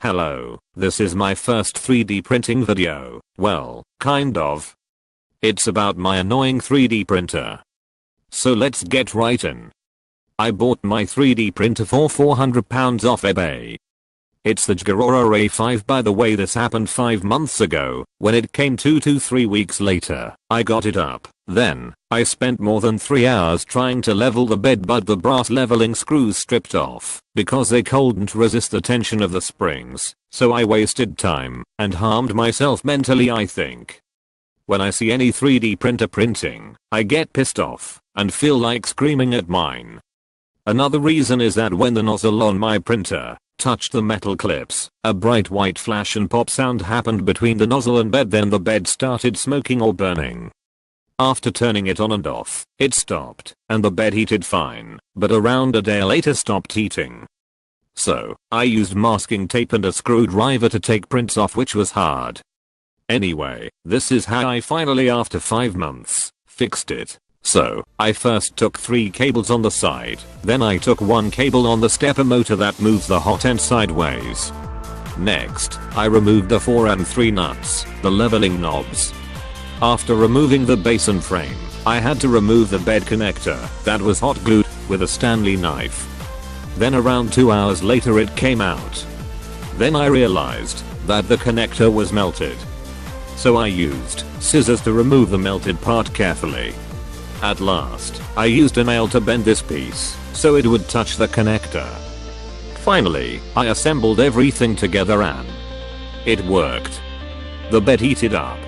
Hello, this is my first 3D printing video, well, kind of. It's about my annoying 3D printer. So let's get right in. I bought my 3D printer for £400 off eBay. It's the jgaurora A5. By the way, this happened 5 months ago. When it came 2 to 3 weeks later, I got it up. Then, I spent more than 3 hours trying to level the bed, but the brass leveling screws stripped off because they couldn't resist the tension of the springs. So I wasted time and harmed myself mentally, I think. When I see any 3D printer printing, I get pissed off and feel like screaming at mine. Another reason is that when the nozzle on my printer touched the metal clips, a bright white flash and pop sound happened between the nozzle and bed. Then the bed started smoking or burning. After turning it on and off, it stopped, and the bed heated fine, but around a day later stopped heating. So, I used masking tape and a screwdriver to take prints off, which was hard. Anyway, this is how I finally, after 5 months, fixed it. So, I first took 3 cables on the side, then I took 1 cable on the stepper motor that moves the hot end sideways. Next, I removed the 4 and 3 nuts, the leveling knobs. After removing the base and frame, I had to remove the bed connector that was hot glued with a Stanley knife. Then around 2 hours later it came out. Then I realized that the connector was melted. So I used scissors to remove the melted part carefully. At last, I used a nail to bend this piece so it would touch the connector. Finally, I assembled everything together and it worked. The bed heated up